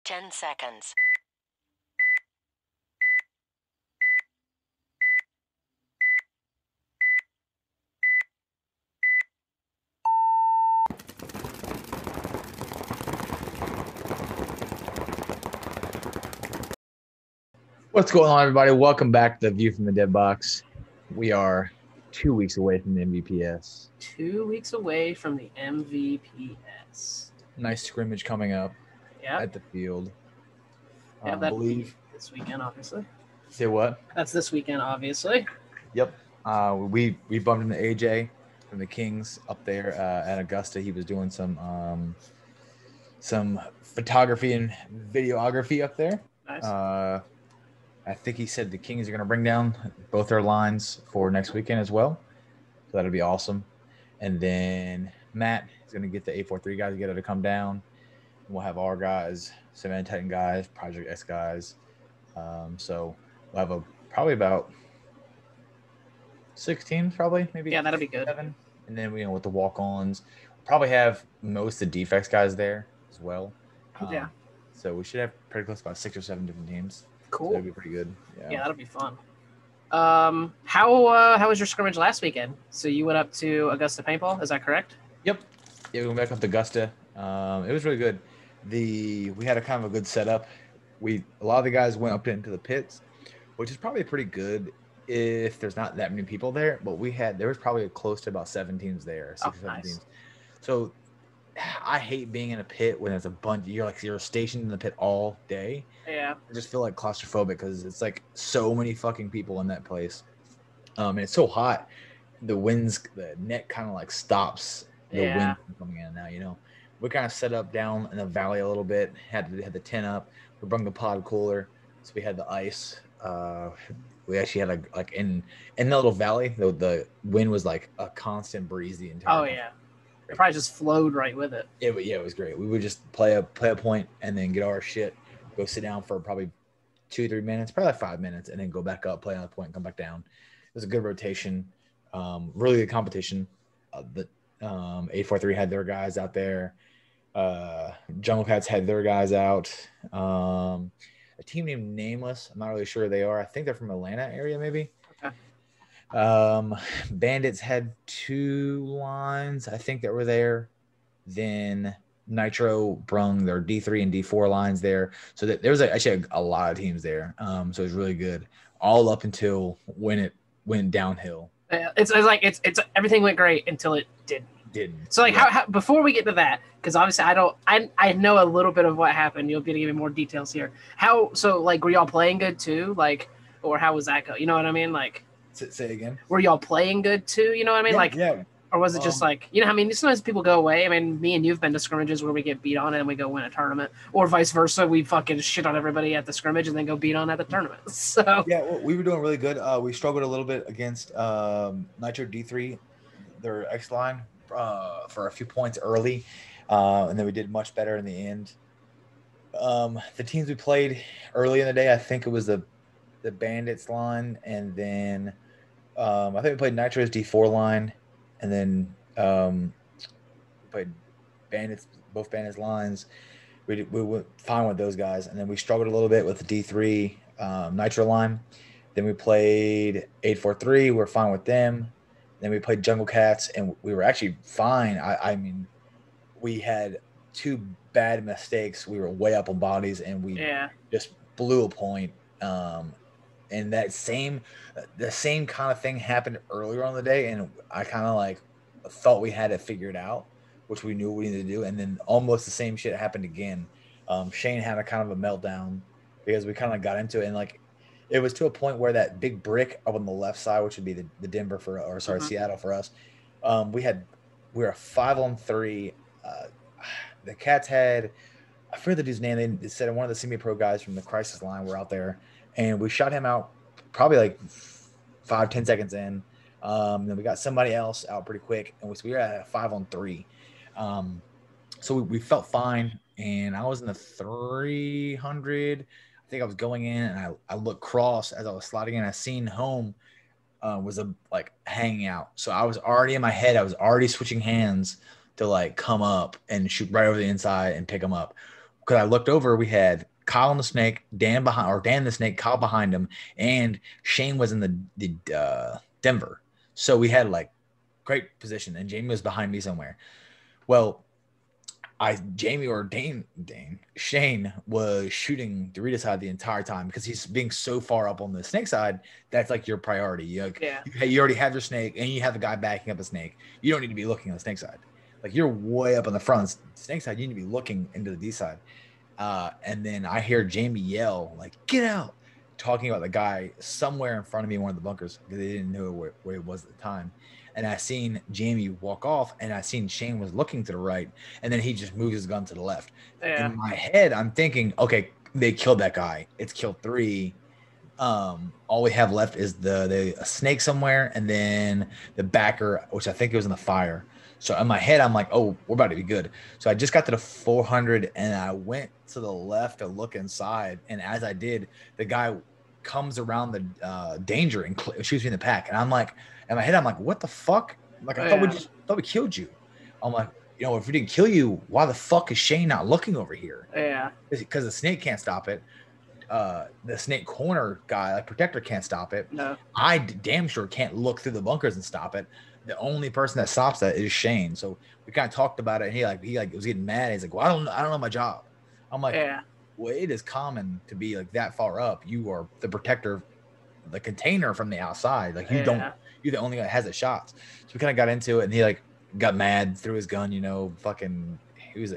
10 seconds. What's going on, everybody? Welcome back to the View from the Dead Box. We are 2 weeks away from the MVPS. 2 weeks away from the MVPS. Nice scrimmage coming up Yep. at the field. Yeah, I that'd believe. be this weekend, obviously. Say what? That's this weekend, obviously. Yep. We bumped into AJ from the Kings up there at Augusta. He was doing some photography and videography up there. Nice. I think he said the Kings are going to bring down both their lines for next weekend as well. So that'll be awesome. And then Matt is going to get the 843 guys together to come down. We'll have our guys, Cement Titan guys, Project X guys. So we'll have probably about 6 teams, probably, maybe. Yeah, that'll be good. 7. And then, with the walk-ons, we'll probably have most of the defects guys there as well. Yeah. So we should have pretty close to about 6 or 7 different teams. Cool. So that'll be pretty good. Yeah, that'll be fun. How was your scrimmage last weekend? So you went up to Augusta Paintball, is that correct? Yep. Yeah, we went back up to Augusta. It was really good. We had a kind of a good setup. A lot of the guys went up into the pits, which is probably pretty good if there's not that many people there. But there was probably close to about 7 teams there, 6 or 7 nice. teams. So I hate being in a pit when there's a bunch. You're stationed in the pit all day. Yeah. I just feel like claustrophobic because it's like so many fucking people in that place. And it's so hot. The net kind of like stops the wind from coming in now, We kind of set up down in the valley a little bit, had the tent up. We brought the pod cooler. So we had the ice. We actually had like in the little valley, the wind was like a constant breeze the entire time. Yeah. It probably just flowed right with it. Yeah, it was great. We would just play a point and then get our shit, go sit down for probably 2-3 minutes, probably like 5 minutes, and then go back up, play another point, and come back down. It was a good rotation, really good competition. The 843 had their guys out there. Jungle Cats had their guys out. A team named Nameless, I'm not really sure who they are. I think they're from Atlanta area, maybe. Okay. Bandits had 2 lines, I think, that were there. Then Nitro brung their D3 and D4 lines there. So that there was actually a lot of teams there. So it was really good, all up until when it went downhill. It's everything went great until it didn't. So how before we get to that, because obviously I know a little bit of what happened. You'll be able to give me more details here. Were y'all playing good too? Or how was that go? You know what I mean? Say again. Were y'all playing good too? You know what I mean? Yeah. Or was it just sometimes people go away. I mean, me and you've been to scrimmages where we get beat on and we go win a tournament, or vice versa. We fucking shit on everybody at the scrimmage and then go beat on at the tournament. So yeah, well, we were doing really good. We struggled a little bit against Nitro D3, their X line, for a few points early, and then we did much better in the end. The teams we played early in the day, I think it was the Bandits line, and then I think we played Nitro's D4 line. And then we played both Bandits lines. We went fine with those guys. And then we struggled a little bit with the D3 Nitro line. Then we played 843. We're fine with them. Then we played Jungle Cats, and we were actually fine. I mean, we had 2 bad mistakes. We were way up on bodies, and we just blew a point. And the same kind of thing happened earlier on the day, and I kind of thought we had it figured out, which we knew we needed to do. And then almost the same shit happened again. Shane had a kind of a meltdown because we kind of got into it, and it was to a point where that big brick up on the left side, which would be the Denver Seattle for us. We were a 5-on-3. The Cats had, I forget the dude's name. They said one of the semi-pro guys from the Crisis line were out there. And we shot him out probably 5-10 seconds in. Then we got somebody else out pretty quick. And we were at a 5-on-3. So we felt fine. And I was in the 300. I think I was going in, and I looked cross as I was sliding in. I seen home was hanging out. So I was already in my head. I was already switching hands to come up and shoot right over the inside and pick them up. because I looked over, we had Kyle and the Snake, Dan the Snake, Kyle behind him, and Shane was in the Denver. So we had like great position, and Jamie was behind me somewhere. Well, Shane was shooting Dorita side the entire time because he's being so far up on the Snake side. That's like your priority. You already have your Snake, and you have the guy backing up the Snake. You don't need to be looking on the Snake side. Like you're way up on the front Snake side. You need to be looking into the D side. And then I hear Jamie yell like, "Get out!" talking about the guy somewhere in front of me in one of the bunkers because they didn't know where it was at the time. And I seen Jamie walk off, and I seen Shane was looking to the right, and then he just moved his gun to the left. Yeah. In my head, I'm thinking, okay, they killed that guy. It's kill 3. All we have left is the Snake somewhere, and then the backer, which I think it was in the fire. So in my head, I'm like, oh, we're about to be good. So I just got to the 400, and I went to the left to look inside. And as I did, the guy comes around the danger and shoots me in the pack. And I'm like, in my head, I'm like, what the fuck? Like, I thought we killed you. I'm like, if we didn't kill you, why the fuck is Shane not looking over here? Yeah. Because the Snake can't stop it. The Snake corner guy, like protector, can't stop it. No. I damn sure can't look through the bunkers and stop it. The only person that stops that is Shane. So we kind of talked about it, and he was getting mad. He's like, well, I don't know my job. I'm like, well, it is common to be like that far up. You are the protector, the container from the outside. Like you're the only guy that has the shots. So we kind of got into it, and he like got mad, threw his gun, fucking he was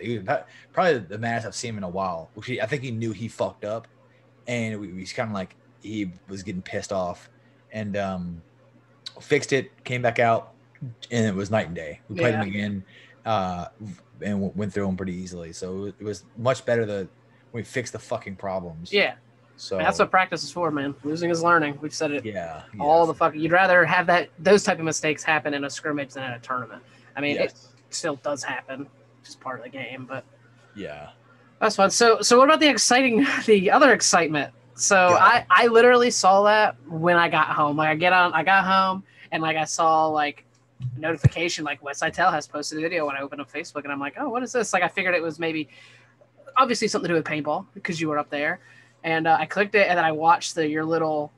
probably the maddest I've seen him in a while. I think he knew he fucked up, and we kind of like he was getting pissed off, and fixed it, came back out, and it was night and day. We played him again, and went through them pretty easily. So it was much better when we fixed the fucking problems. Yeah. So that's what practice is for, man. Losing is learning. We've said it. Yeah. All the fucking. You'd rather have those type of mistakes happen in a scrimmage than in a tournament. I mean, it still does happen, just part of the game. But yeah, that's fun. So what about the other excitement? So I literally saw that when I got home. Like I got home and like I saw like notification like Westside Tell has posted a video when I opened up Facebook, and I'm like, oh, what is this? Like I figured it was maybe obviously something to do with paintball because you were up there. And I clicked it, and then I watched your little,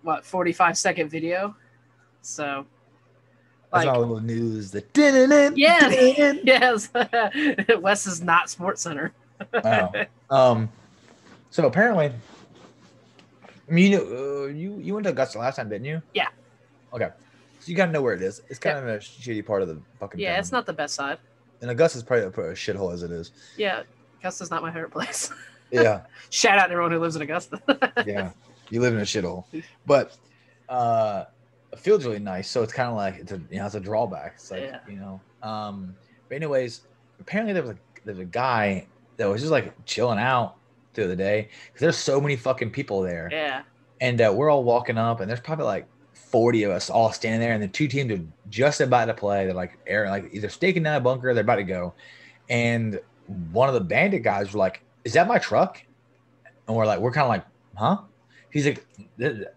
45-second video. So, that's all little news. Yes. Wes is not Sports Center. Wow. So apparently, I mean, you went to Augusta last time, didn't you? Yeah. Okay. So you gotta know where it is. It's kind of a shitty part of the fucking town. It's not the best side. And Augusta's probably a shithole as it is. Yeah, Augusta's not my favorite place. Yeah. Shout out to everyone who lives in Augusta. Yeah, you live in a shithole, but the field's really nice. So it's kind of like it's a drawback. It's like But anyways, apparently there's a guy that was just like chilling out the other day because there's so many fucking people there. Yeah. And we're all walking up, and there's probably like 40 of us all standing there, and the two teams are just about to play. They're like either staking down a bunker, they're about to go, and one of the bandit guys were like, is that my truck? And we're kind of like, huh? He's like,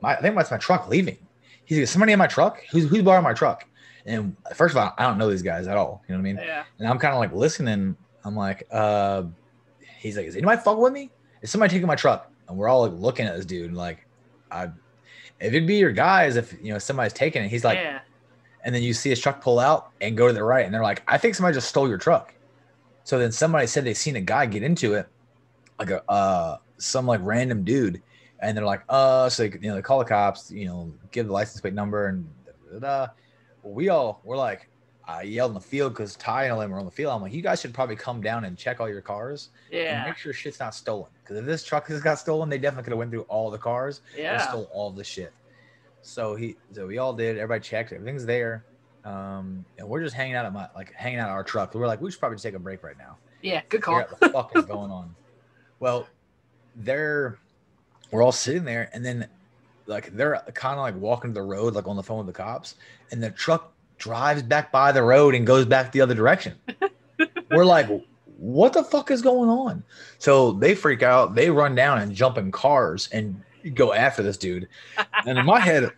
I think that's my truck leaving. He's like, somebody in my truck? Who's borrowing my truck? And first of all, I don't know these guys at all. You know what I mean? Yeah. And I'm kind of like listening. I'm like, he's like, is anybody fucking with me? Is somebody taking my truck? And we're all like looking at this dude like, if it'd be your guys, if somebody's taking it, he's like, and then you see his truck pull out and go to the right, and they're like, I think somebody just stole your truck. So then somebody said they seen a guy get into it, like some like random dude, and they're like, so they call the cops, give the license plate number, and Well, we're like, I yelled in the field because Ty and them were on the field. I'm like, you guys should probably come down and check all your cars, and make sure shit's not stolen. Because if this truck has got stolen, they definitely could have went through all the cars and stole all the shit. So we all did. Everybody checked. Everything's there. And we're just hanging out at our truck. We're like, we should probably take a break right now. Yeah, good call. What the fuck is going on? Well, we're all sitting there, and then like they're kind of like walking to the road, like on the phone with the cops, and the truck drives back by the road and goes back the other direction. We're like, what the fuck is going on? So they freak out. They run down and jump in cars and go after this dude. And in my head,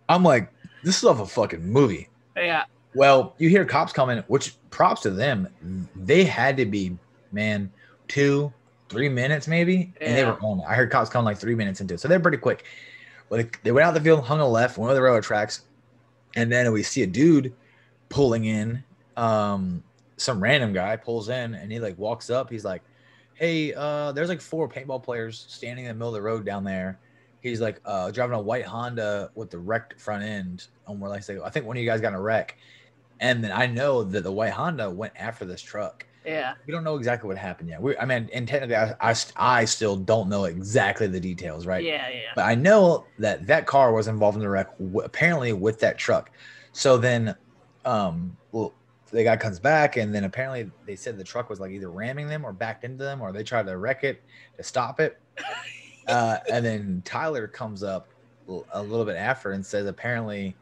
I'm like, this is off a fucking movie. Yeah. Well, you hear cops coming, which props to them. They had to be, man, 2, 3 minutes maybe, and they Yeah. were on. I heard cops coming like 3 minutes into it, so they're pretty quick. Well, they went out the field, hung a left, went over the railroad tracks, and then we see a dude pulling in. Some random guy pulls in, and he like walks up. He's like, "Hey, there's like 4 paintball players standing in the middle of the road down there." He's like driving a white Honda with the wrecked front end. And we're like, I think one of you guys got in a wreck. And then I know that the white Honda went after this truck. Yeah. We don't know exactly what happened yet. And technically, I still don't know exactly the details, right? Yeah. But I know that car was involved in the wreck, apparently with that truck. So then, well, the guy comes back, and then apparently they said the truck was like either ramming them or backed into them, or they tried to wreck it to stop it. And then Tyler comes up a little bit after and says apparently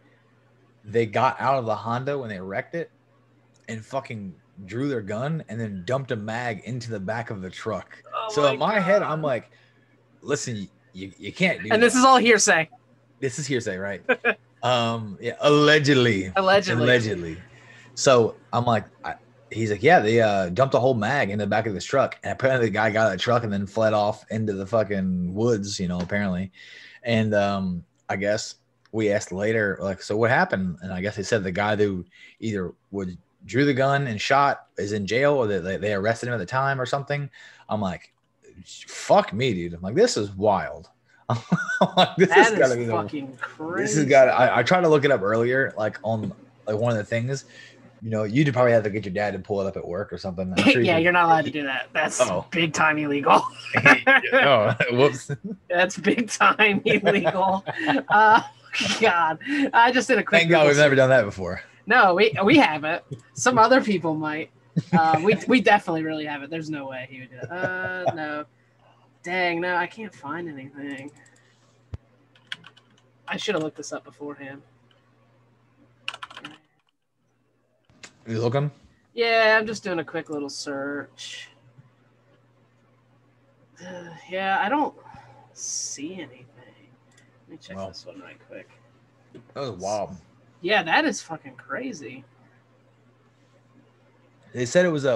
they got out of the Honda when they wrecked it and fucking drew their gun and then dumped a mag into the back of the truck. Oh so in my head, I'm like, listen, you can't do and that. this is all hearsay. This is hearsay, right? Yeah, allegedly. So I'm like, he's like, yeah, they dumped a whole mag in the back of this truck, and apparently the guy got out of the truck and then fled off into the fucking woods, apparently. And I guess we asked later, like, so what happened? And I guess they said the guy who either drew the gun and shot is in jail, or they arrested him at the time or something. I'm like, fuck me, dude. I'm like, this is wild. This is fucking crazy. This has got. I tried to look it up earlier, like on like one of the things. You'd probably have to get your dad to pull it up at work or something. Sure you're not allowed to do that. That's big time illegal. Whoops. That's big time illegal. God, I just did a quick. Thank God we've never done that before. No, we haven't. Some other people might. We definitely really haven't. There's no way he would do that. No. Dang, no, I can't find anything. I should have looked this up beforehand. Are you looking? Yeah, I'm just doing a quick little search. Yeah, I don't see anything. Let me check this one right quick. That was wild. Yeah, that is fucking crazy. They said it was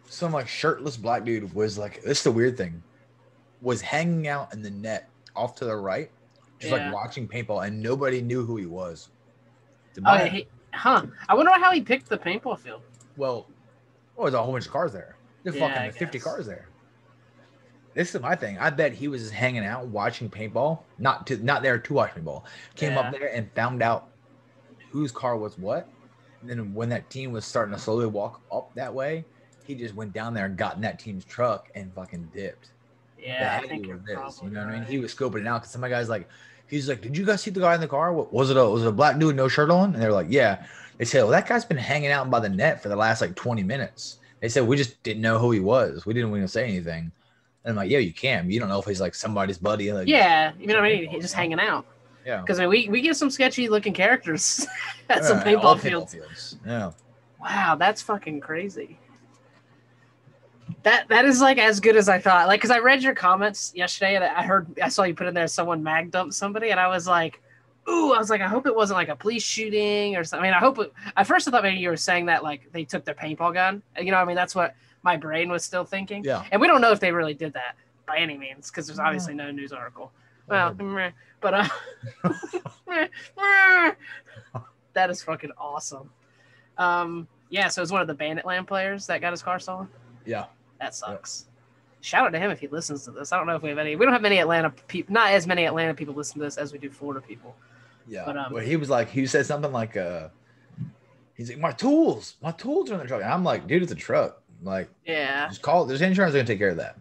some like shirtless black dude was like, this is the weird thing, was hanging out in the net off to the right, just like watching paintball, and nobody knew who he was. I wonder how he picked the paintball field. Well, there's a whole bunch of cars there. There's fucking 50 cars there. This is my thing. I bet he was just hanging out watching paintball, not there to watch paintball. Came up there and found out whose car was what. And then when that team was starting to slowly walk up that way, he just went down there and got in that team's truck and fucking dipped. Yeah, I think you're probably you know what I mean? He was scoping it out because some of the guys he's like, did you guys see the guy in the car? Was it a black dude with no shirt on? And they're like, yeah. They said, well, that guy's been hanging out by the net for the last like 20 minutes. They said, we just didn't know who he was. We didn't want to say anything. And I'm like, yeah, you can. You don't know if he's like somebody's buddy. Like, yeah, you know what I mean? He's just hanging out. Yeah. Because we get some sketchy looking characters at some paintball fields. Yeah. Wow, that's fucking crazy. That is like as good as I thought. Like, because I read your comments yesterday and I saw you put in there someone mag dumped somebody, and I was like, ooh, I hope it wasn't like a police shooting or something. I mean, at first I thought maybe you were saying that like they took their paintball gun. You know what I mean? That's what my brain was still thinking. Yeah. And we don't know if they really did that by any means, because there's obviously no news article. Well, but that is fucking awesome. Yeah, so it's one of the Bandit Land players that got his car stolen. Yeah. That sucks. Yeah. Shout out to him if he listens to this. I don't know if we have any. We don't have many Atlanta people. Not as many Atlanta people listen to this as we do Florida people. Yeah. But he said something like, he's like, my tools are in the truck. And I'm like, dude, it's a truck. Like, yeah. Just call. There's insurance gonna take care of that.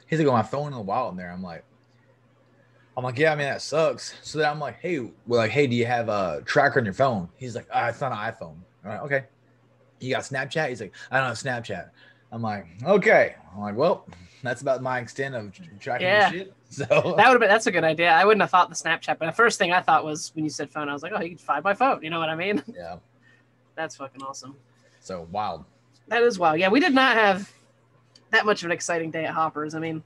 He's like, oh, my phone in the wild in there. I'm like, yeah, I mean that sucks. So then I'm like, hey, do you have a tracker on your phone? He's like, it's not an iPhone. All right, okay. You got Snapchat? He's like, I don't have Snapchat. I'm like, okay. I'm like, well, that's about my extent of tracking shit. So that's a good idea. I wouldn't have thought the Snapchat, but the first thing I thought was when you said phone, I was like, oh, you can find my phone. You know what I mean? Yeah. That's fucking awesome. So wild. That is wild. Yeah, we did not have that much of an exciting day at Hoppers. I mean,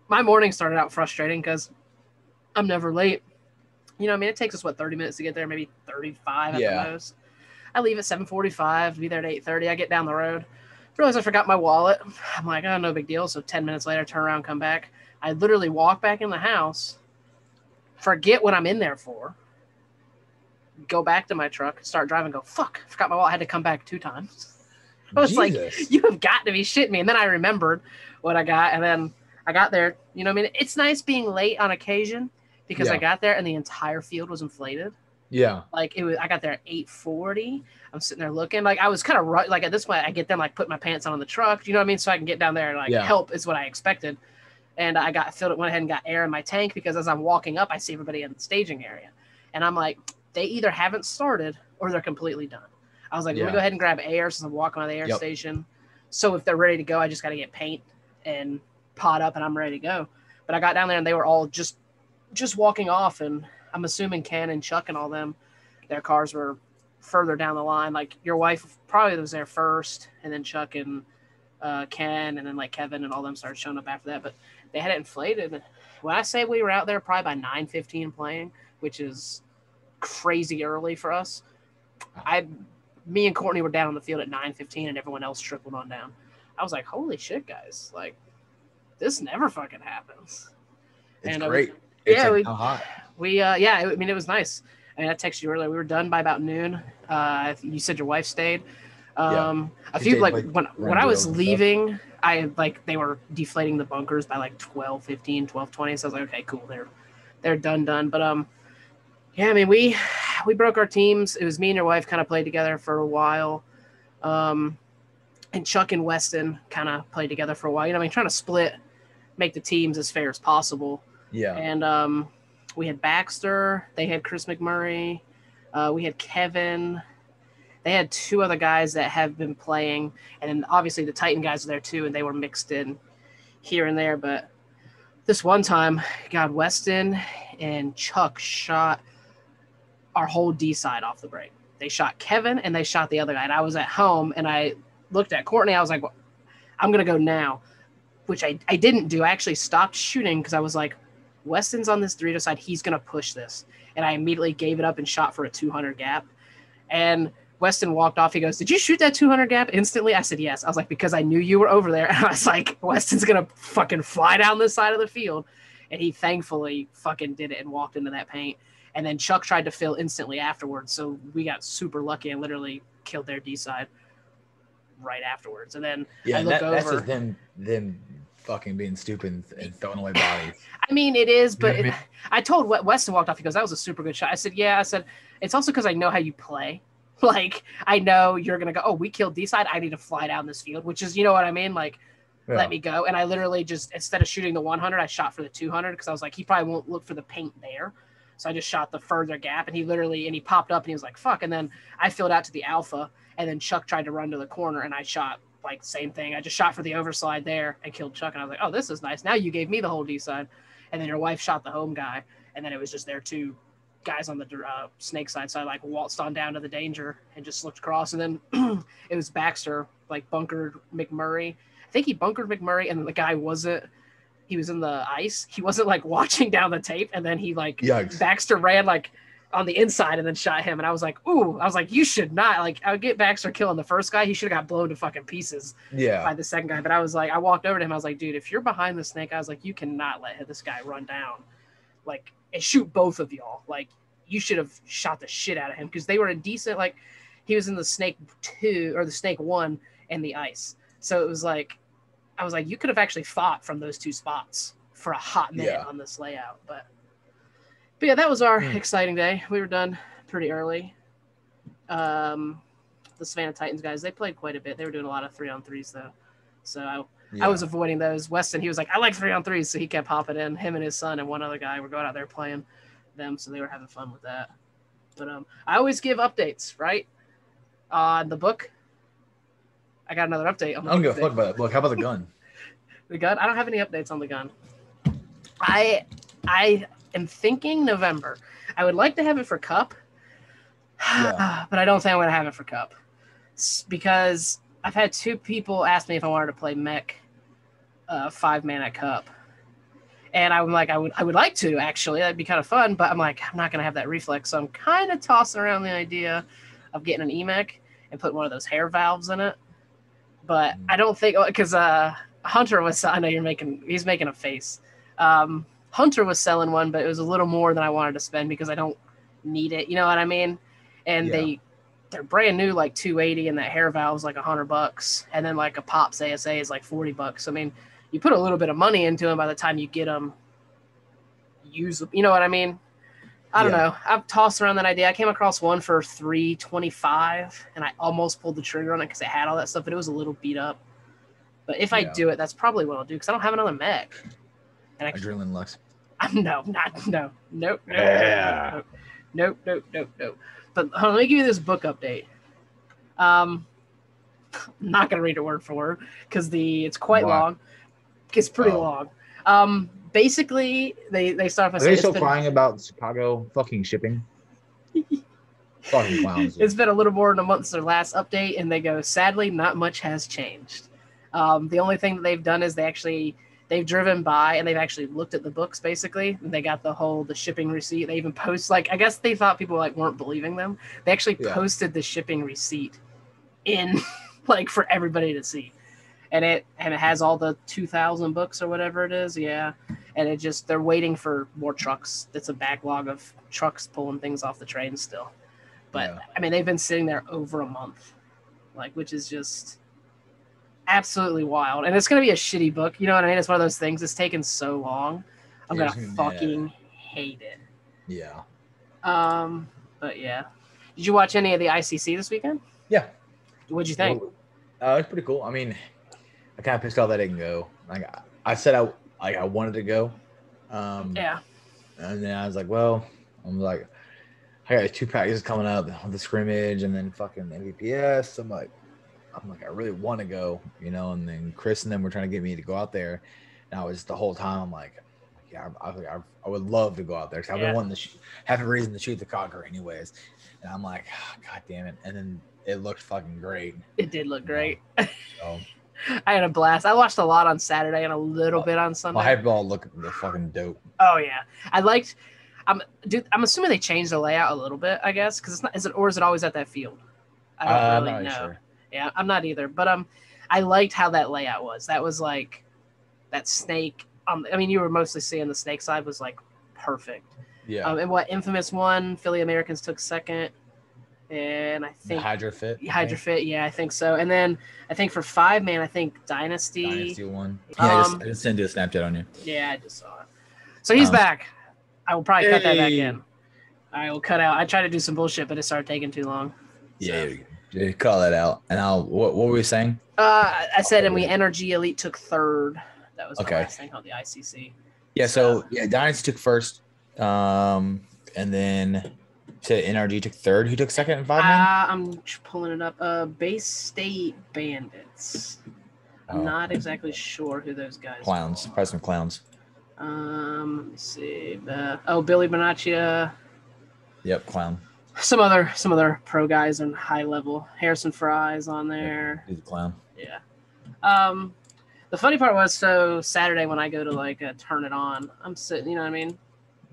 my morning started out frustrating because I'm never late. You know, I mean, it takes us 30 minutes to get there, maybe 35 at the most. I leave at 7:45, be there at 8:30. I get down the road. Realized I forgot my wallet. I'm like, oh, no big deal. So 10 minutes later, turn around, come back. I literally walk back in the house, forget what I'm in there for, go back to my truck, start driving, go, fuck, I forgot my wallet. I had to come back 2 times. I was Jesus. like, you have got to be shitting me. And then I remembered what I got. And then I got there. You know what I mean? It's nice being late on occasion because I got there and the entire field was inflated. Yeah. Like, I got there at 8:40. I'm sitting there looking. Like, I was kind of like, at this point, I get them, like, put my pants on the truck. You know what I mean? So I can get down there and, like, help is what I expected. And I went ahead and got air in my tank because as I'm walking up, I see everybody in the staging area. And I'm like, they either haven't started or they're completely done. I was like, let me go ahead and grab air since I'm walking on the air station. So if they're ready to go, I just got to get paint and pot up and I'm ready to go. But I got down there and they were all just walking off. And I'm assuming Ken and Chuck and all them, their cars were further down the line. Like your wife probably was there first, and then Chuck and Ken, and then like Kevin and all them started showing up after that. But they had it inflated. When I say we were out there probably by 9:15 playing, which is crazy early for us. Me and Courtney were down on the field at 9:15, and everyone else trickled on down. I was like, holy shit, guys! Like this never fucking happens. It's great. How hot. It was nice. I mean, I texted you earlier. We were done by about noon. You said your wife stayed. A few when I was leaving, they were deflating the bunkers by like 12:15, 12:20. So I was like, okay, cool. They're done. But I mean, we broke our teams. It was me and your wife kind of played together for a while. And Chuck and Weston kind of played together for a while. You know, I mean, trying to make the teams as fair as possible. Yeah. And we had Baxter. They had Chris McMurray. We had Kevin. They had 2 other guys that have been playing. And then obviously the Titan guys were there too, and they were mixed in here and there. But this one time, God, Weston and Chuck shot our whole D side off the break. They shot Kevin, and they shot the other guy. And I was at home, and I looked at Courtney. I was like, well, I'm going to go now, which I didn't do. I actually stopped shooting because I was like, Weston's on this Dorito side. He's going to push this. And I immediately gave it up and shot for a 200 gap. And Weston walked off. He goes, did you shoot that 200 gap instantly? I said, yes. I was like, because I knew you were over there. And I was like, Weston's going to fucking fly down this side of the field. And he thankfully fucking did it and walked into that paint. And then Chuck tried to fill instantly afterwards. So we got super lucky and literally killed their D side right afterwards. And then I look over. That's just them fucking being stupid and throwing away bodies. I mean, it is, but I told Weston walked off. He goes, that was a super good shot. I said, yeah. I said, it's also because I know how you play. Like, I know you're going to go, oh, we killed D-side. I need to fly down this field, which is, you know what I mean? Like, let me go. And I literally just, instead of shooting the 100, I shot for the 200 because I was like, he probably won't look for the paint there. So I just shot the further gap, and he popped up, and he was like, fuck. And then I filled out to the alpha, and then Chuck tried to run to the corner, and I shot, like, same thing. I just shot for the overslide there and killed Chuck, and I was like, oh, this is nice. Now you gave me the whole D-side. And then your wife shot the home guy, and then it was just their 2 guys on the snake side. So I, like, waltzed on down to the danger and just looked across, and then it was Baxter, like, bunkered McMurray. I think he bunkered McMurray, and the guy he was in the ice. He wasn't, like, watching down the tape, and then he, like, Yikes. Baxter ran, like, on the inside and then shot him, and I was like, ooh. I was like, you should not. Like, I would get Baxter killing the first guy. He should have got blown to fucking pieces by the second guy. But I was like, I walked over to him. I was like, dude, if you're behind the snake, I was like, you cannot let this guy run down, like, and shoot both of y'all. Like, you should have shot the shit out of him because they were a decent, like, he was in the snake 2 or the snake 1 and the ice. So it was like, I was like, you could have actually fought from those 2 spots for a hot minute on this layout. But yeah, that was our exciting day. We were done pretty early. The Savannah Titans guys, they played quite a bit. They were doing a lot of 3-on-3s though. So I was avoiding those. Weston, he was like, I like 3-on-3s. So he kept hopping in. Him and his son and one other guy were going out there playing them. So they were having fun with that. But I always give updates, right? On the book. I got another update on the book. I don't give a fuck about that book. How about the gun? The gun? I don't have any updates on the gun. I am thinking November. I would like to have it for Cup, but I don't think I'm going to have it for Cup because I've had 2 people ask me if I wanted to play mech 5-man at Cup. And I'm like, I would like to, actually. That'd be kind of fun, but I'm like, I'm not going to have that reflex. So I'm kind of tossing around the idea of getting an EMEC and putting one of those hair valves in it. but I don't think because Hunter was. I know he's making a face. Hunter was selling one, but it was a little more than I wanted to spend because I don't need it. You know what I mean? And they're brand new, like 280, and that hair valve's like $100, and then like a Pops ASA is like $40. I mean, you put a little bit of money into them by the time you get them. Use them, you know what I mean? I don't know. I've tossed around that idea. I came across one for $325, and I almost pulled the trigger on it because it had all that stuff, but it was a little beat up. But if I do it, that's probably what I'll do because I don't have another mech. And Adrenaline Lux. No. Nope. But let me give you this book update. I'm not gonna read it word for word because it's quite long. It's pretty long. Basically, they start by saying, are they still crying about Chicago fucking shipping? Fucking clowns. It's been a little more than a month since their last update, and they go, sadly, not much has changed. The only thing that they've done is they've driven by and they've actually looked at the books, basically. And they got the shipping receipt. They even post, like, I guess they thought people like weren't believing them. They actually posted the shipping receipt in like for everybody to see. And it has all the 2,000 books or whatever it is. Yeah. And they're waiting for more trucks. It's a backlog of trucks pulling things off the train still. But I mean, they've been sitting there over a month, like, which is just absolutely wild. And it's going to be a shitty book. You know what I mean? It's one of those things. It's taken so long. I'm going to fucking hate it. Yeah. But yeah. Did you watch any of the ICC this weekend? Yeah. What'd you think? It's pretty cool. I mean, I kind of pissed off that I didn't go. Like I said, I wanted to go. Yeah. And then I was like, well, I'm like, I got 2 practices coming up on the scrimmage and then fucking MVPS. I'm like, I really want to go, you know. And then Chris and them were trying to get me to go out there. And I was the whole time, I'm like, yeah, I would love to go out there because I've been wanting to have a reason to shoot the cocker anyways. And I'm like, oh, God damn it. And then it looked fucking great. It did look great. So, I had a blast. I watched a lot on Saturday and a little bit on Sunday. My hyperball looked fucking dope. Oh yeah, I'm assuming they changed the layout a little bit, I guess, because is it always at that field? I don't really know. Sure. Yeah, I'm not either. But I liked how that layout was. That was like that snake. I mean, you were mostly seeing the snake side was like perfect. Yeah. And what Infamous won, Philly Americans took second. And I think Hydra Fit. Yeah, I think so. And then I think for 5-man, I think Dynasty won. Yeah, I just sent you a Snapchat on you. Yeah, I just saw it. So he's back. I will probably cut that back in. I will cut out. I tried to do some bullshit, but it started taking too long. Yeah, call that out. And what were we saying? I said, and Energy Elite took third. That was the last thing on the ICC. Yeah, so Dynasty took first, and then NRG took third. Who took second and 5-man? I'm pulling it up. Bay State Bandits. I'm not exactly sure who those guys are. Probably some clowns. Let me see. Billy Bonaccia. Yep, clown. Some other pro guys on high level. Harrison Fry's on there. He's a clown. Yeah. The funny part was, so Saturday when I go to turn it on, I'm sitting, you know what I mean?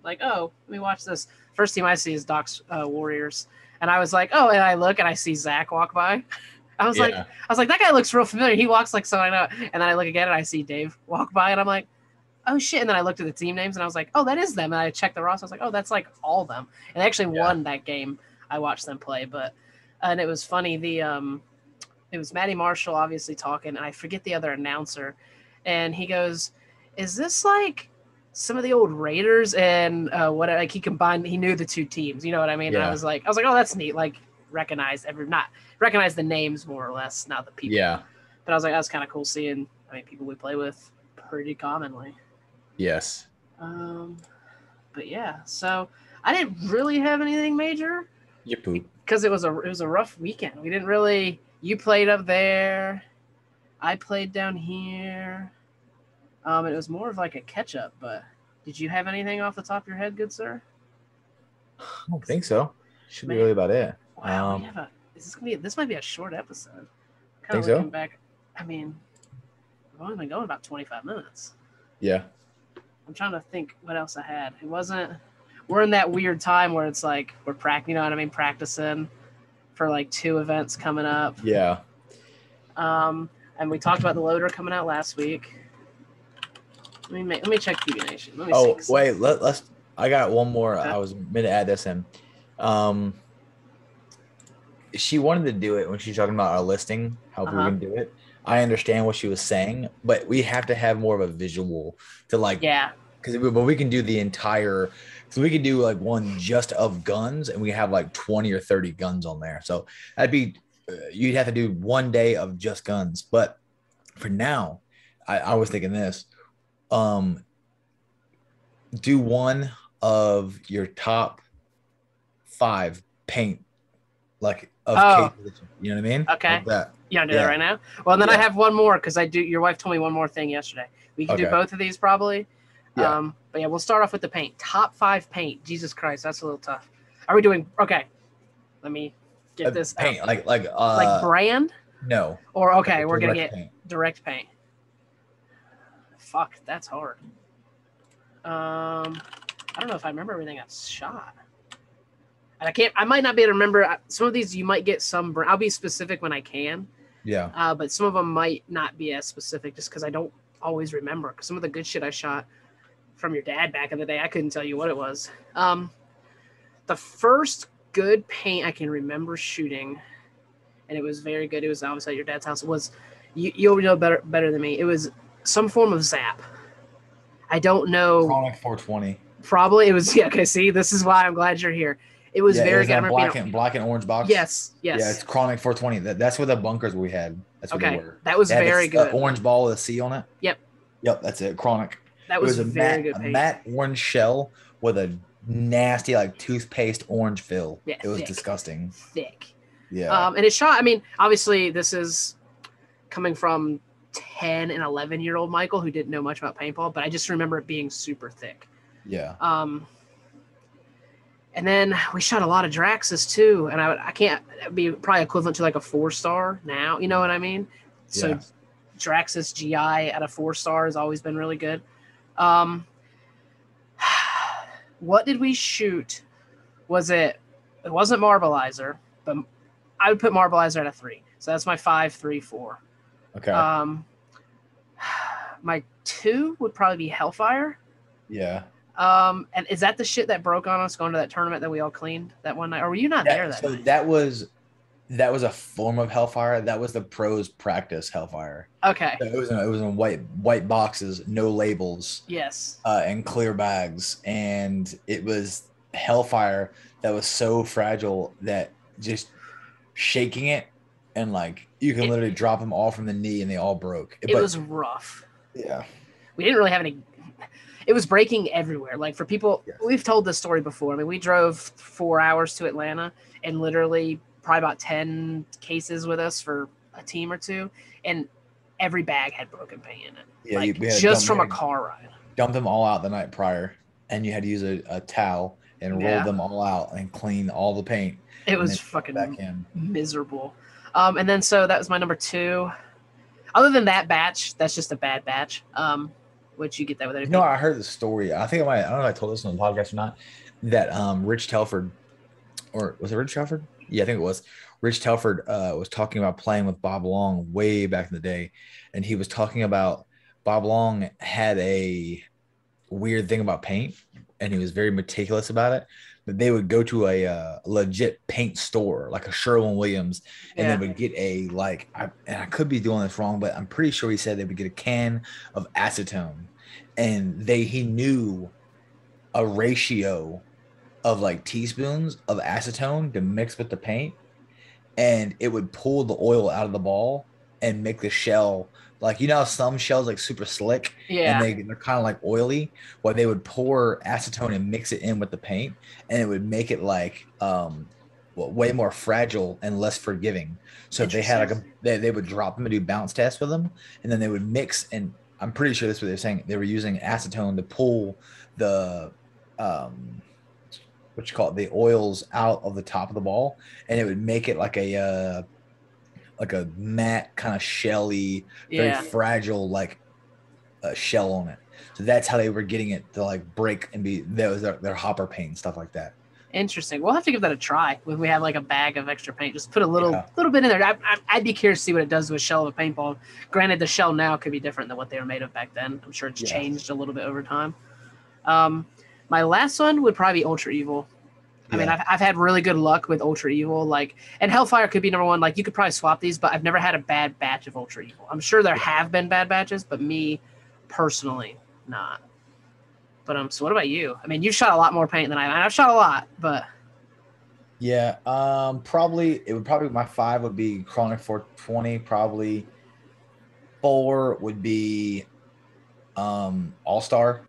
Like, oh, let me watch this. First team I see is Doc's Warriors. And I was like, oh, and I look and I see Zach walk by. I was like, that guy looks real familiar. He walks like someone I know. And then I look again and I see Dave walk by and I'm like, oh shit. And then I looked at the team names and I was like, oh, that is them. And I checked the roster. I was like, oh, that's like all of them. And they actually won that game. I watched them play, and it was funny. It was Matty Marshall obviously talking, and I forget the other announcer. And he goes, is this like some of the old Raiders and he combined, he knew the two teams, you know what I mean? Yeah. And I was like, oh, that's neat. Like recognize the names more or less, not the people. Yeah. But I was like, that's kind of cool seeing, people we play with pretty commonly. Yes. But yeah, so I didn't really have anything major. You poop. Because it was a rough weekend. We didn't really. You played up there. I played down here. It was more of like a catch up. But did you have anything off the top of your head, good sir? I don't think so. Should be really about it. Wow. This might be a short episode. Think so? Back, we've only been going about 25 minutes. Yeah. I'm trying to think what else I had. It wasn't. We're in that weird time where it's like we're practicing for like 2 events coming up. Yeah. And we talked about the loader coming out last week. Let me check QB Nation. Let me see. Wait, let's. I got one more. Okay. I was going to add this in. She wanted to do it when she's talking about our listing, how we can do it. I understand what she was saying, but we have to have more of a visual to because we can do the entire. So we could do like one just of guns, and we have like 20 or 30 guns on there. So that'd be you'd have to do one day of just guns. But for now, I was thinking this. Do one of your top 5 paint cases, you know what I mean? Okay. Like that. You want to do that right now? Well, then I have one more because your wife told me one more thing yesterday. We can do both of these probably. Yeah. But yeah, we'll start off with the paint. Top 5 paint. Jesus Christ, that's a little tough. Are we doing okay? Let me get this paint out. like brand? No. Or we're gonna get direct paint. Fuck, that's hard. I don't know if I remember everything I've shot. And I might not be able to remember. Some of these you might get some. I'll be specific when I can. Yeah. But some of them might not be as specific just because I don't always remember. Because some of the good shit I shot from your dad back in the day, I couldn't tell you what it was. The first good paint I can remember shooting, and it was very good. It was obviously at your dad's house. It was you'll know better than me. It was some form of Zap. I don't know. Chronic 420. Probably it was. Yeah. Okay. See, this is why I'm glad you're here. It was very good. Black and orange box. Yes. Yeah, it's Chronic 420. That's where the bunkers we had. That's what they were. That was very good. Orange ball with a C on it. Yep. That's it. Chronic. That was a very good paint. A matte orange shell with a nasty toothpaste orange fill. Yeah, it was disgusting. Thick. Yeah. And it shot. I mean, obviously, this is coming from 10 and 11-year-old Michael who didn't know much about paintball, but I just remember it being super thick. Yeah. And then we shot a lot of Draxus too, and I can't be probably equivalent to like a 4-star now. You know what I mean? So Draxus GI at a 4-star has always been really good. What did we shoot? It wasn't Marbleizer, but I would put Marbleizer at a 3. So that's my 5, 3, 4. Okay. My 2 would probably be Hellfire. Yeah. And is that the shit that broke on us going to that tournament that we all cleaned that one night? Or were you not there that night? That was a form of Hellfire. That was the pros practice Hellfire. Okay. So it was in white boxes, no labels. Yes. And clear bags, and it was Hellfire that was so fragile that just shaking it and you can literally drop them all from the knee and they all broke. It was rough. Yeah. We didn't really have any. It was breaking everywhere. For people, we've told this story before. I mean, we drove 4 hours to Atlanta and literally probably about 10 cases with us for a team or two, and every bag had broken paint in it. Yeah, just from a car ride. Dump them all out the night prior, and you had to use a towel and roll them all out and clean all the paint. It was fucking miserable. And then so that was my number 2. Other than that batch, that's just a bad batch. Which you get that with anything. No, I heard the story. I think I don't know if I told this on the podcast or not. That Rich Telford, or was it Rich Telford? Yeah, I think it was. Rich Telford was talking about playing with Bob Long way back in the day, and he was talking about Bob Long had a weird thing about paint, and he was very meticulous about it. But they would go to a legit paint store, like a Sherwin-Williams, and they would get and I could be doing this wrong, but I'm pretty sure he said they would get a can of acetone, and he knew a ratio of teaspoons of acetone to mix with the paint, and it would pull the oil out of the ball and make the shell how some shells super slick, and they're kind of oily. Well, they would pour acetone and mix it in with the paint, and it would make it way more fragile and less forgiving. So they had they would drop them and do bounce tests with them, and then they would mix. And I'm pretty sure that's what they're saying. They were using acetone to pull the the oils out of the top of the ball, and it would make it like a matte kind of shelly, very fragile shell on it. So that's how they were getting it to break and be that was their hopper paint, stuff like that. Interesting. We'll have to give that a try when we have like a bag of extra paint. Just put a little bit in there. I'd be curious to see what it does to a shell of a paintball. Granted, the shell now could be different than what they were made of back then. I'm sure it's changed a little bit over time. My last one would probably be Ultra Evil. I mean, I've had really good luck with Ultra Evil. Like, and Hellfire could be number one. Like, you could probably swap these, but I've never had a bad batch of Ultra Evil. I'm sure there have been bad batches, but me personally, not. But so what about you? I mean, you've shot a lot more paint than I have. I've shot a lot, but yeah, probably my 5 would be Chronic 420. Probably 4 would be All Star.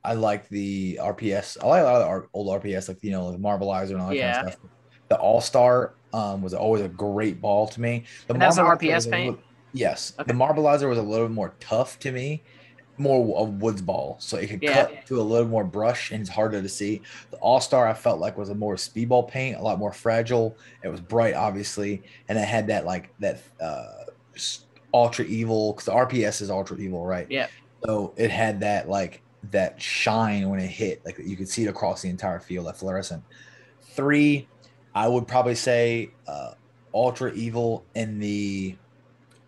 I like the RPS. I like a lot of the old RPS, like the Marbleizer and all that kind of stuff. The All Star was always a great ball to me. That's an RPS paint. Yes, okay. The Marbleizer was a little more tough to me. More a woods ball, so it could cut to a little more brush and it's harder to see. The All-Star I felt like was a more speedball paint, a lot more fragile. It was bright, obviously, and it had that Ultra Evil, because the RPS is Ultra Evil, right? Yeah. So it had that shine when it hit, like you could see it across the entire field, that fluorescent. 3, I would probably say Ultra Evil in the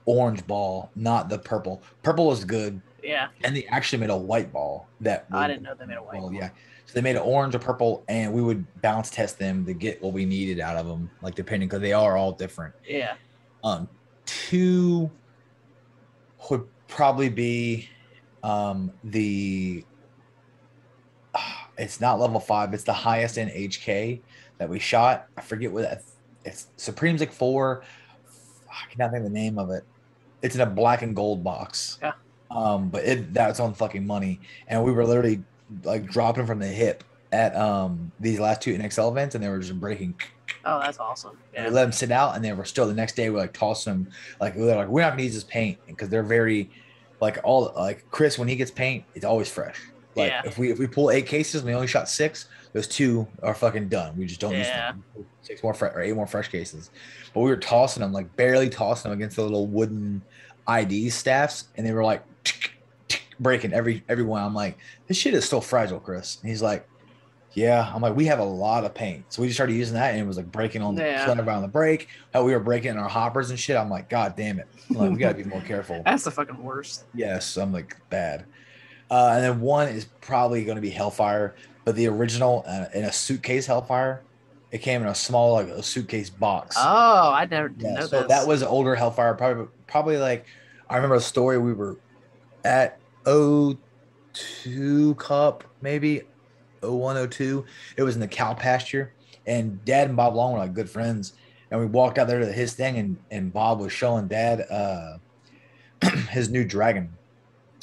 orange ball, not the purple. Purple is good. Yeah. And they actually made a white ball I didn't know they made a white ball. Yeah. So they made an orange or purple, and we would bounce test them to get what we needed out of them, like depending, because they are all different. Yeah. 2 would probably be it's not level 5, it's the highest in HK that we shot. I forget what it's Supreme's like 4. I cannot think of the name of it. It's in a black and gold box. Yeah. But that's on fucking money, and we were literally like dropping from the hip at these last 2 NXL events, and they were just breaking. Oh, that's awesome! Yeah. We let them sit out, and they were still the next day. We like tossed them, like we're not gonna use this paint because they're very like Chris, when he gets paint, it's always fresh. Like if we pull 8 cases and we only shot 6, those 2 are fucking done. We just don't use them. 6 more or 8 more fresh cases, but we were tossing them, like barely tossing them against the little wooden ID staffs, and they were like breaking every one. I'm like, this shit is still fragile, Chris. And he's like, yeah. I'm like, we have a lot of paint, so we just started using that, and it was like breaking on the around the break. How we were breaking in our hoppers and shit. I'm like, god damn it! I'm like, we gotta be more careful. That's the fucking worst. Yes, I'm like bad. And then 1 is probably going to be Hellfire, but the original in a suitcase Hellfire. It came in a small, like a suitcase box. Oh, I never didn't know so that was an older Hellfire. Probably like, I remember a story. We were at 02 Cup, maybe 01, 02. It was in the cow pasture, and Dad and Bob Long were like good friends. And we walked out there to his thing, and Bob was showing Dad his new dragon.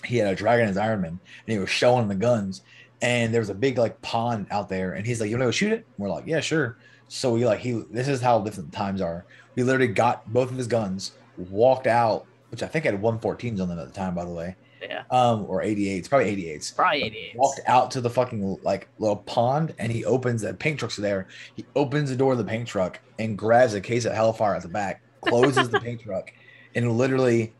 He had a dragon as Iron Man, and he was showing him the guns. And there was a big like pond out there, and he's like, "You want to go shoot it?" And we're like, "Yeah, sure." So this is how different the times are. We literally got both of his guns, walked out, which I think had 114s on them at the time, by the way. Yeah. Or 88s, probably 88s. Probably 88s. Walked out to the fucking like little pond, and he opens the paint trucks are there. He opens the door of the paint truck and grabs a case of Hellfire at the back, closes the paint truck, and literally.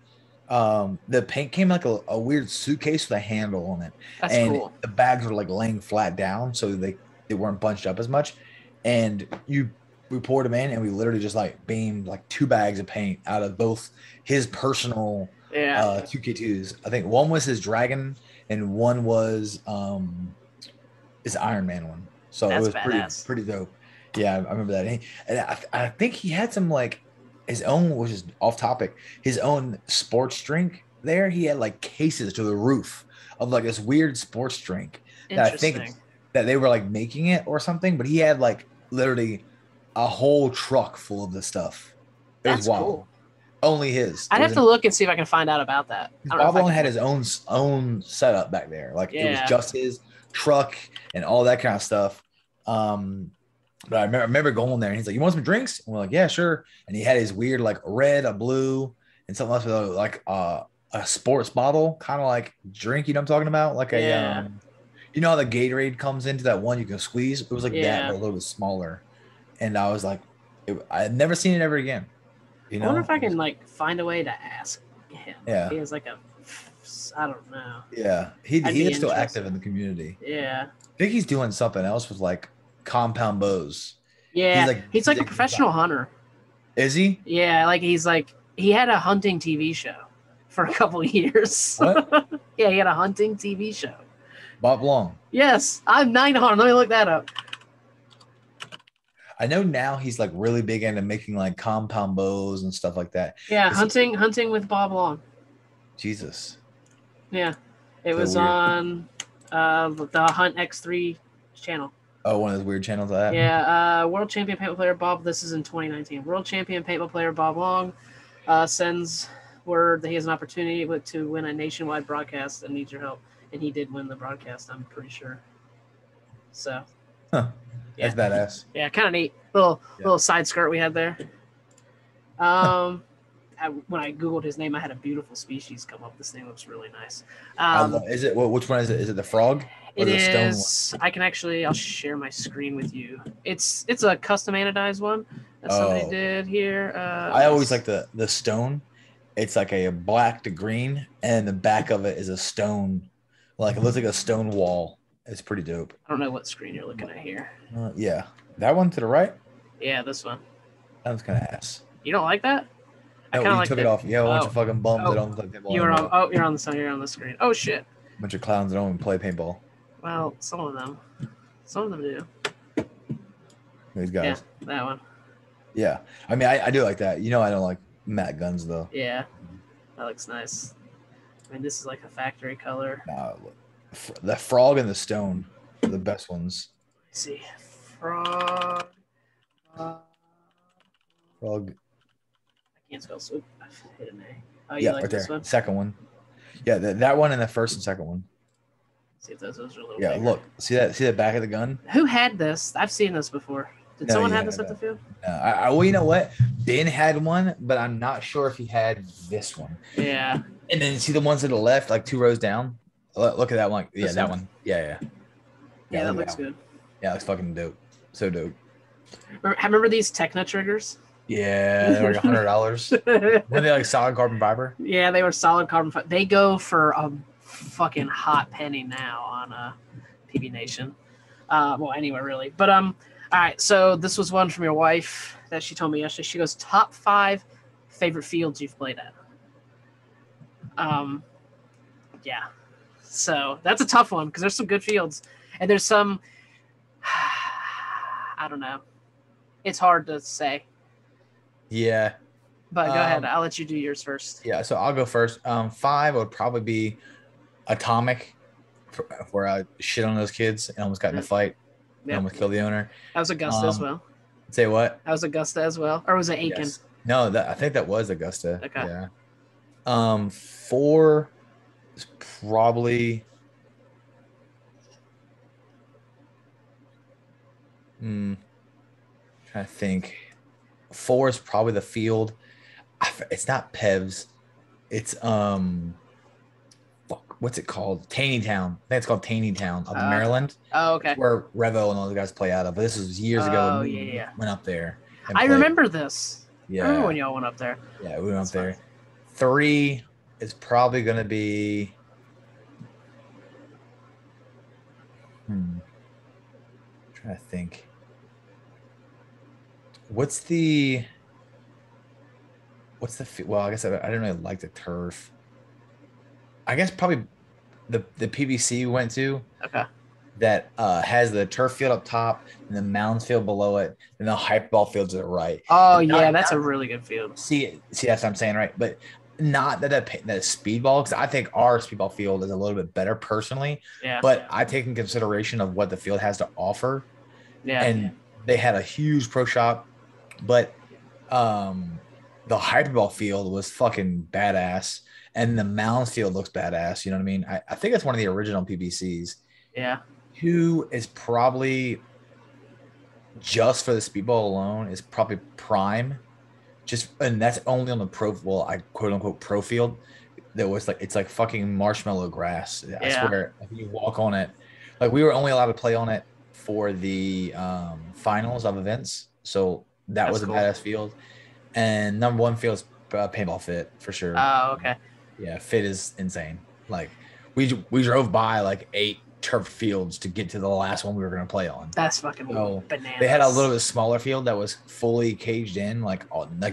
The paint came like a weird suitcase with a handle on it. That's and cool. The bags were like laying flat down, so they weren't bunched up as much. And we poured them in, and we literally just like beamed like 2 bags of paint out of both his personal 2K2s. I think 1 was his dragon, and 1 was his Iron Man one. So that's it was pretty dope. Yeah, I remember that. And I think he had some like his own, which is off topic, his own sports drink there. He had like cases to the roof of like this weird sports drink that I think that they were like making it or something, but he had like literally a whole truck full of this stuff. It was wild. Cool. Only his. I'd have to look and see if I can find out about that. Bob Long had his own setup back there. Like it was just his truck and all that kind of stuff. But I remember going there, and he's like, "You want some drinks?" And we're like, "Yeah, sure." And he had his weird like red, a blue, and something else with like a sports bottle, kind of like drink. You know what I'm talking about? Like a you know how the Gatorade comes into that one you can squeeze? It was like that, but a little bit smaller. And I was like, I had never seen it ever again. You know? I wonder if I can like find a way to ask him. Yeah, he has like I don't know. Yeah, he is still active in the community. Yeah, I think he's doing something else with like compound bows. Yeah, he's like a professional hunter. Is he? Yeah, like he had a hunting TV show for a couple of years. What? Yeah, he had a hunting TV show. Bob Long. Yes, I'm 900. Let me look that up. I know now he's like really big into making like compound bows and stuff like that. Yeah, hunting with Bob Long. Jesus. Yeah, it was weird? On the Hunt X3 channel. Oh, one of those weird channels I have. Yeah, world champion paintball player Bob. This is in 2019. World champion paintball player Bob Long sends word that he has an opportunity to win a nationwide broadcast and needs your help. And he did win the broadcast, I'm pretty sure. So, yeah. That's badass. Yeah, kind of neat. Little side skirt we had there. When I Googled his name, I had a beautiful species come up. This name looks really nice. Is it? Which one is it? Is it the frog? It is. I can actually. I'll share my screen with you. It's a custom anodized one that somebody did here. I always like the stone. It's like a black to green, and the back of it is a stone. Like it looks like a stone wall. It's pretty dope. I don't know what screen you're looking at here. Yeah, that one to the right. Yeah, this one. That was kind of ass. You don't like that? No, you took it off. Yeah, a bunch of fucking bums that don't play paintball. You're on the sun. You're on the screen. Oh shit. A bunch of clowns that don't even play paintball. Well, some of them do. These guys. Yeah, that one. Yeah, I mean, I do like that. You know, I don't like matte guns though. Yeah, that looks nice. I mean, this is like a factory color. The frog and the stone are the best ones. Let's see, frog. Frog. I can't spell soup. I've hit an A. Oh, yeah, like right this there. One? Second one. Yeah, that one and the first and second one. See if those are a little. Yeah, bigger. Look. See that back of the gun? Who had this? I've seen this before. Did someone have this at the field? No, well, you know what? Ben had one, but I'm not sure if he had this one. Yeah. And then see the ones to the left, like 2 rows down? Look at that one. Yeah, that one. Yeah. Yeah, that looks good. Yeah, it looks fucking dope. So dope. Remember these Techna triggers? Yeah, they were like $100. Were they like solid carbon fiber? Yeah, they were solid carbon fiber. They go for a fucking hot penny now on PB Nation. Well, anywhere really. But all right. So this was one from your wife that she told me yesterday. She goes, top 5 favorite fields you've played at. Yeah. So that's a tough one because there's some good fields and there's some. I don't know. It's hard to say. Yeah. But go ahead. I'll let you do yours first. Yeah. So I'll go first. 5 would probably be Atomic, where I shit on those kids and almost got in a fight. Yeah. Almost killed the owner. That was Augusta as well. Say what? That was Augusta as well, or was it Aiken? Yes. No, I think that was Augusta. Okay. Yeah. 4 is probably. Trying to think. 4 is probably the field. It's not Pevs. It's what's it called? Taneytown. I think it's called Taneytown up in Maryland. Oh, okay. Where Revo and all the guys play out of. But this was years ago. Oh, yeah. Went up there. I remember this. Yeah. I remember when y'all went up there. Yeah, we went up there. 3 is probably going to be. Trying to think. What's the well, I guess I didn't really like the turf. I guess probably the PBC we went to. Okay. That has the turf field up top and the mounds field below it, and the hyperball field to the right. Oh yeah, that's a really good field. See, that's what I'm saying, right? But not that speedball, because I think our speedball field is a little bit better personally. Yeah. But I take in consideration of what the field has to offer. Yeah. And they had a huge pro shop, but the hyperball field was fucking badass, and the mounds field looks badass. You know what I mean? I think it's one of the original PBCs. Yeah. 2 is probably just for the speedball alone is probably prime, and that's only on the quote unquote pro field. That was like it's like fucking marshmallow grass. I swear, if you walk on it, like we were only allowed to play on it for the finals of events, so that's was cool. A badass field. And number 1 field is paintball fit for sure. Oh, okay. Yeah, fit is insane. Like we drove by like 8 turf fields to get to the last one we were going to play on. That's fucking bananas. They had a little bit smaller field that was fully caged in, like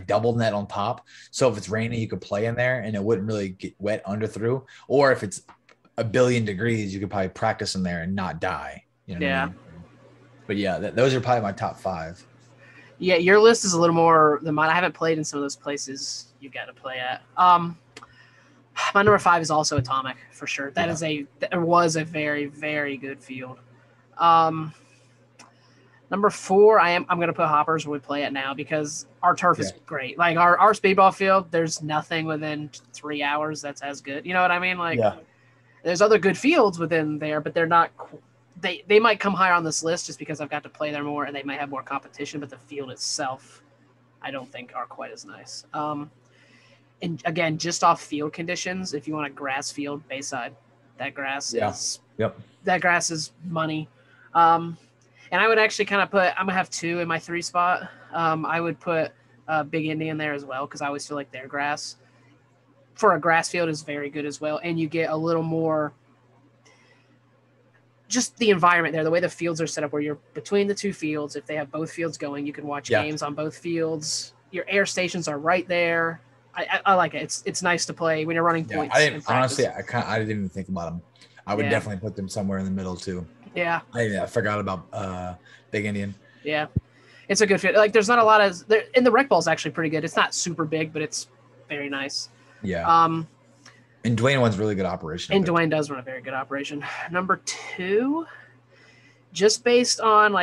double net on top. So if it's raining, you could play in there and it wouldn't really get wet under through. Or if it's a billion degrees, you could probably practice in there and not die. You know what I mean? But yeah, those are probably my top 5. Yeah, your list is a little more than mine. I haven't played in some of those places you've got to play at. My number 5 is also Atomic for sure. That was a very, very good field. Number 4, I'm going to put Hoppers where we play it now because our turf is great. Like our speedball field, there's nothing within 3 hours that's as good. You know what I mean? Like there's other good fields within there, but they're not. They might come higher on this list just because I've got to play there more and they might have more competition. But the field itself, I don't think are quite as nice. And again, just off field conditions, if you want a grass field, Bayside, that grass is money. And I would actually kind of I'm gonna have 2 in my 3 spot. I would put Big Indian there as well because I always feel like their grass for a grass field is very good as well, and you get a little more. Just the environment there, the way the fields are set up, where you're between the 2 fields. If they have both fields going, you can watch games on both fields. Your air stations are right there. I like it. It's nice to play when you're running points. I didn't even think about them. I would definitely put them somewhere in the middle too. Yeah. I forgot about Big Indian. Yeah, it's a good fit. Like there's not a lot of and the rec ball is actually pretty good. It's not super big, but it's very nice. Yeah. And Dwayne runs really good operation. And Dwayne does run a very good operation. Number 2, just based on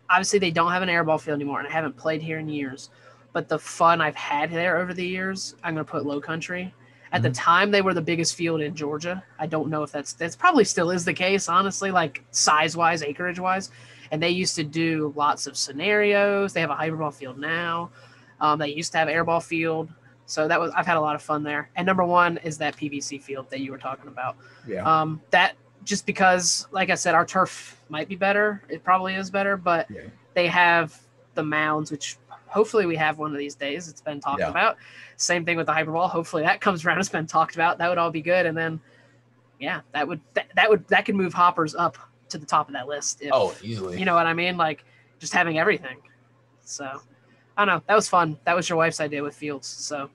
obviously they don't have an airball field anymore, and I haven't played here in years. But the fun I've had there over the years, I'm going to put Low Country. At the time, they were the biggest field in Georgia. I don't know if that's probably still is the case, honestly, like size-wise, acreage-wise. And they used to do lots of scenarios. They have a hyperball field now. They used to have airball field. So I've had a lot of fun there. And number 1 is that PVC field that you were talking about. Yeah. That just because, like I said, our turf might be better. It probably is better, but they have the mounds, which hopefully we have one of these days. It's been talked about. Same thing with the hyperball. Hopefully that comes around. It's been talked about. That would all be good. And then, that could move Hoppers up to the top of that list. Easily. You know what I mean? Like just having everything. So I don't know. That was fun. That was your wife's idea with Fields. So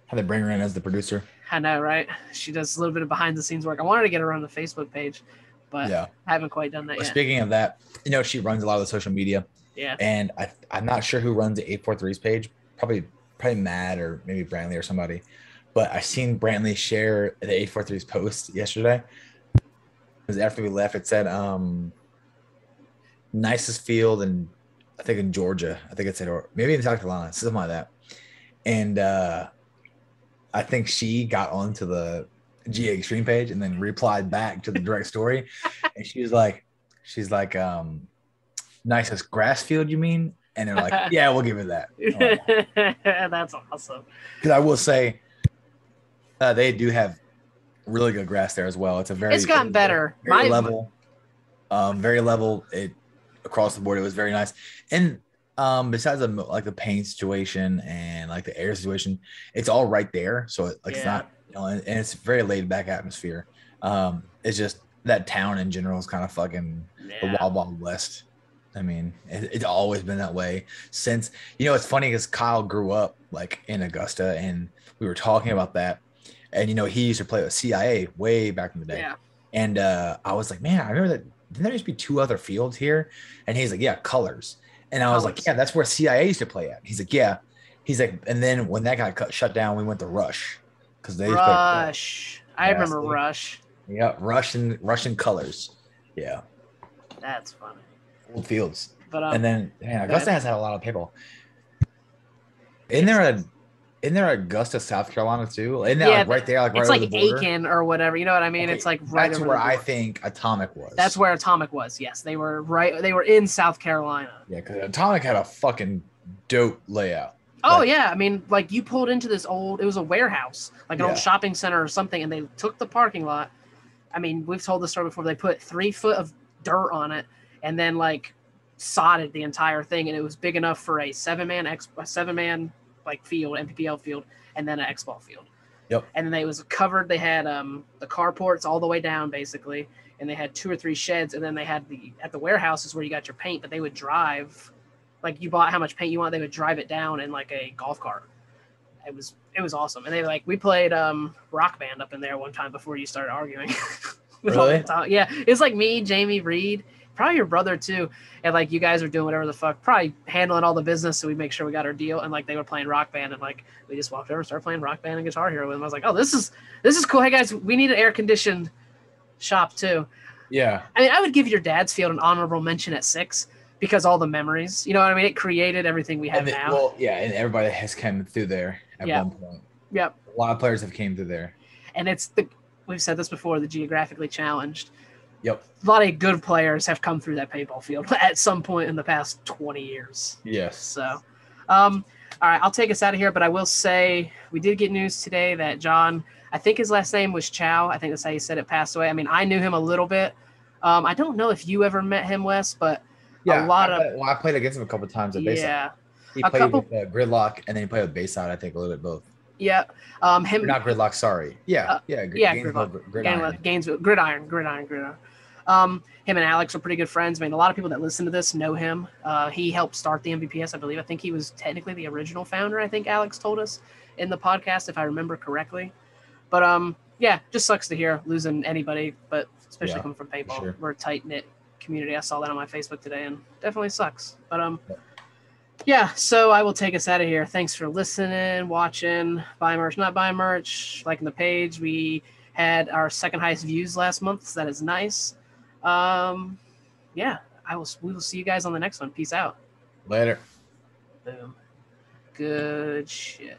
how they bring her in as the producer. I know, right? She does a little bit of behind the scenes work. I wanted to get her on the Facebook page, but I haven't quite done that yet. Speaking of that, she runs a lot of the social media. Yeah. And I'm not sure who runs the 843's page. Probably Matt or maybe Brantley or somebody. But I seen Brantley share the 843's post yesterday. Because after we left, it said nicest field in I think in Georgia. I think it said, or maybe in South Carolina, something like that. And I think she got onto the GA Extreme page and then replied back to the direct story. And she's like, nicest grass field, you mean? And they're like, yeah, we'll give it that. That's awesome. Because I will say, they do have really good grass there as well. It's gotten better. Very level. Very level. Across the board, it was very nice. And besides the paint situation and like the air situation, it's all right there. So it's not, and it's a very laid back atmosphere. It's just that town in general is kind of fucking the Wild Wild West. I mean, it's always been that way since, it's funny because Kyle grew up like in Augusta and we were talking about that. And, he used to play with CIA way back in the day. Yeah. And I was like, man, I remember that. Didn't there used to be 2 other fields here? And he's like, yeah, Colors. And I was like, yeah, that's where CIA used to play at. He's like, yeah. He's like, and then when that got shut down, we went to Rush. Because they Rush. I remember Rush. Yeah, Russian Colors. Yeah. That's funny. Old fields. But and then Augusta has had a lot of people. Isn't there Augusta, South Carolina too? Isn't that right there, like it's right like over the border? Aiken or whatever. You know what I mean? Okay. It's like right. That's where I think Atomic was. That's where Atomic was. Yes, they were right. They were in South Carolina. Yeah, because Atomic had a fucking dope layout. Oh yeah, I mean, like you pulled into this old. It was a warehouse, like an old shopping center or something, and they took the parking lot. I mean, we've told this story before. They put 3 foot of dirt on it, and then like sodded the entire thing, and it was big enough for a 7-man like field, MPPL field, and then an X-ball field. Yep. And then it was covered. They had the carports all the way down, basically, and they had 2 or 3 sheds, and then they had at the warehouse is where you got your paint, but they would drive, like you bought how much paint you want, they would drive it down in like a golf cart. It was awesome. And we played Rock Band up in there one time before you started arguing. Really? Yeah, it's like me, Jamie, Reed, probably your brother too, and like you guys were doing whatever the fuck, probably handling all the business, so we make sure we got our deal. And like they were playing Rock Band, and like we just walked over and started playing Rock Band and Guitar Hero with them. I was like, oh, this is cool. Hey guys, we need an air conditioned shop too. Yeah. I mean, I would give your dad's field an honorable mention at 6 because all the memories. You know what I mean? It created everything we have now. Well, yeah, and everybody has come through there at one point. Yep. A lot of players have came through there. And we've said this before, the geographically challenged. Yep. A lot of good players have come through that paintball field at some point in the past 20 years. Yes. So, all right, I'll take us out of here, but I will say we did get news today that John, I think his last name was Chow. I think that's how you said it, passed away. I mean, I knew him a little bit. I don't know if you ever met him, Wes, but I played against him a couple times at Bayside. Yeah. He played with Gridlock, and then he played with Bayside, I think, a little bit both. Yeah. Not Gridlock, sorry. Gainesville, Gridiron. Him and Alex are pretty good friends. I mean, a lot of people that listen to this know him. He helped start the MVPS, I believe. I think he was technically the original founder, I think Alex told us in the podcast, if I remember correctly. But, yeah, just sucks to hear losing anybody, but especially coming from paintball. Sure. We're a tight-knit community. I saw that on my Facebook today, and definitely sucks. But, yeah, so I will take us out of here. Thanks for listening, watching, buy merch, not buy merch, liking the page. We had our second highest views last month, so that is nice. Yeah, we will see you guys on the next one. Peace out. Later. Boom. Good shit.